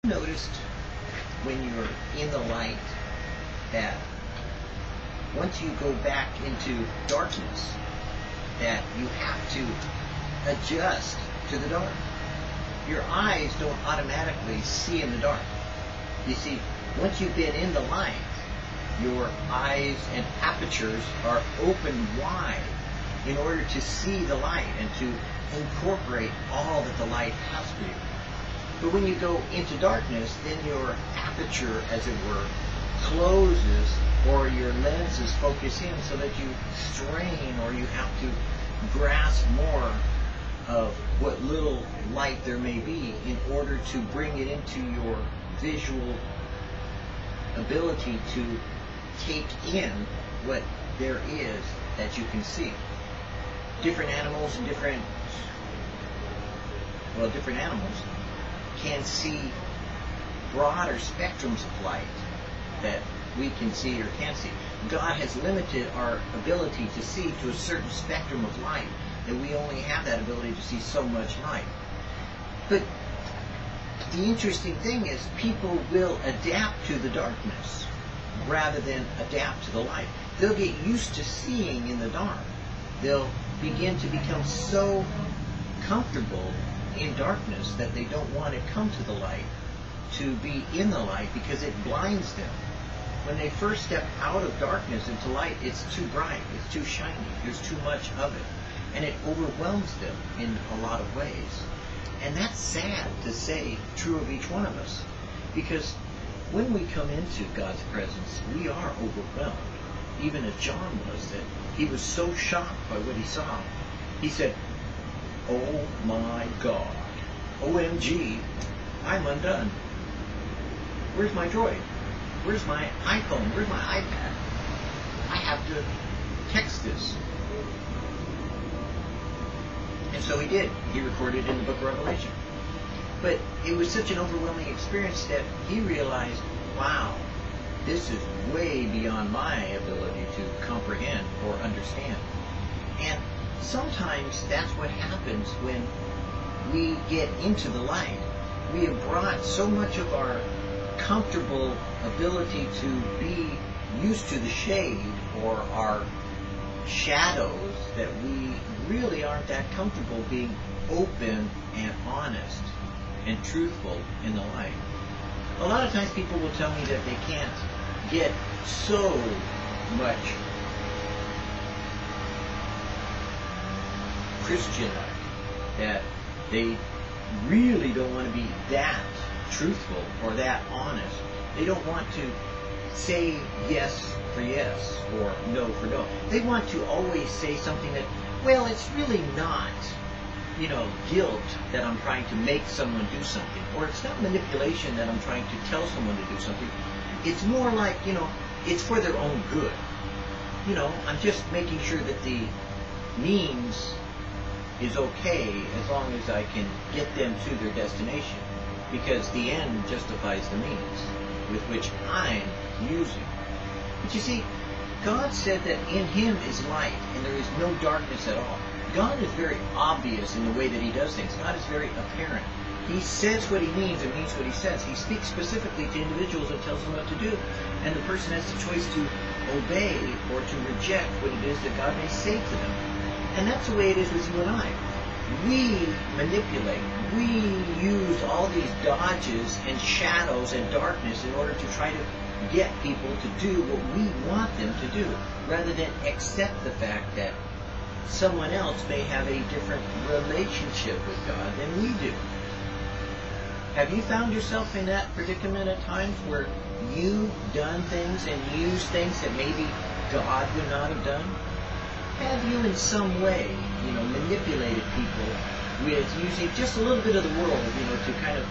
Noticed when you're in the light that once you go back into darkness that you have to adjust to the dark. Your eyes don't automatically see in the dark. You see, once you've been in the light, your eyes and apertures are open wide in order to see the light and to incorporate all that the light has for you. But when you go into darkness, then your aperture, as it were, closes, or your lenses focus in so that you strain, or you have to grasp more of what little light there may be in order to bring it into your visual ability to take in what there is that you can see. Different animals and different animals can see broader spectrums of light that we can see or can't see. God has limited our ability to see to a certain spectrum of light, that we only have that ability to see so much light. But the interesting thing is people will adapt to the darkness rather than adapt to the light. They'll get used to seeing in the dark. They'll begin to become so comfortable in darkness that they don't want to come to the light, to be in the light, because it blinds them. When they first step out of darkness into light, it's too bright, it's too shiny, there's too much of it, and it overwhelms them in a lot of ways. And that's sad to say, true of each one of us, because when we come into God's presence, we are overwhelmed. Even as John was, that he was so shocked by what he saw. He said, "Oh my God, OMG, I'm undone. Where's my Droid? Where's my iPhone? Where's my iPad? I have to text this." And so he did. He recorded in the book of Revelation. But it was such an overwhelming experience that he realized, wow, this is way beyond my ability to comprehend or understand. And sometimes that's what happens when we get into the light. We have brought so much of our comfortable ability to be used to the shade or our shadows that we really aren't that comfortable being open and honest and truthful in the light. A lot of times people will tell me that they can't get so much Christian life, that they really don't want to be that truthful or that honest. They don't want to say yes for yes or no for no. They want to always say something that, well, it's really not, guilt that I'm trying to make someone do something, or it's not manipulation that I'm trying to tell someone to do something. It's more like, it's for their own good. I'm just making sure that the means is okay as long as I can get them to their destination, because the end justifies the means with which I'm using. But you see, God said that in Him is light and there is no darkness at all. God is very obvious in the way that He does things. God is very apparent. He says what He means and means what He says. He speaks specifically to individuals and tells them what to do. And the person has the choice to obey or to reject what it is that God may say to them. And that's the way it is with you and I. We manipulate. We use all these dodges and shadows and darkness in order to try to get people to do what we want them to do, rather than accept the fact that someone else may have a different relationship with God than we do. Have you found yourself in that predicament at times where you've done things and used things that maybe God would not have done? Have you in some way, manipulated people with using just a little bit of the world, to kind of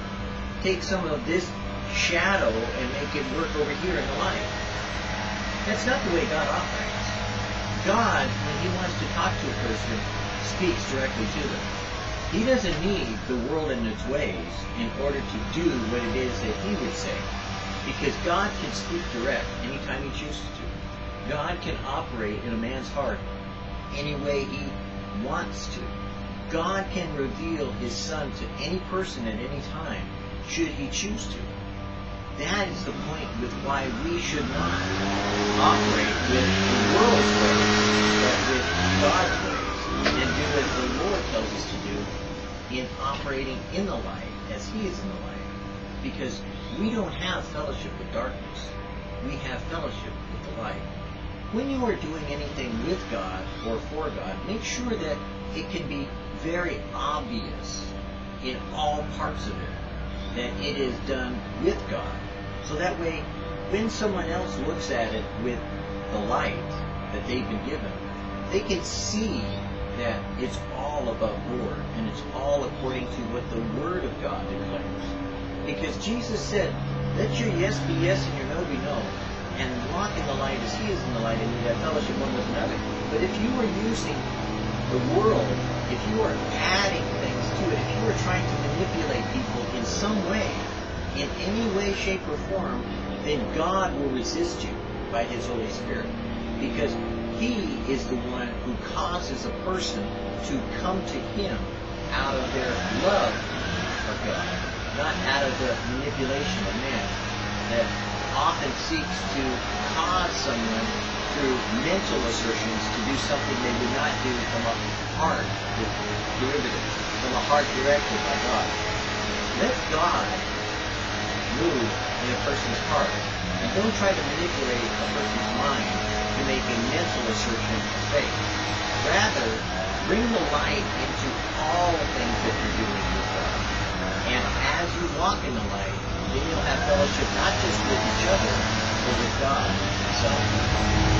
take some of this shadow and make it work over here in the light? That's not the way God operates. God, when He wants to talk to a person, speaks directly to them. He doesn't need the world and its ways in order to do what it is that He would say, because God can speak direct anytime He chooses to. God can operate in a man's heart any way He wants to. God can reveal His Son to any person at any time should he choose to. That is the point with why we should not operate with the world's ways, but with God's ways, and do as the Lord tells us to do in operating in the light as he is in the light. Because we don't have fellowship with darkness. We have fellowship with the light. When you are doing anything with God or for God, make sure that it can be very obvious in all parts of it that it is done with God. So that way, when someone else looks at it with the light that they've been given, they can see that it's all above board and it's all according to what the Word of God declares. Because Jesus said, let your yes be yes and your no be no, and walk in the light as he is in the light, and you have fellowship one with another. But if you are using the world, if you are adding things to it, if you are trying to manipulate people in some way, in any way, shape, or form, then God will resist you by his Holy Spirit. Because he is the one who causes a person to come to him out of their love of God, not out of the manipulation of man that often seeks to cause someone through mental assertions to do something they would not do from a heart derivative, from a heart directed by God. Let God move in a person's heart, and don't try to manipulate a person's mind to make a mental assertion of faith. Rather, bring the light into all things that you're doing with God. And as you walk in the light, then you'll have fellowship not just with each other, but with God himself.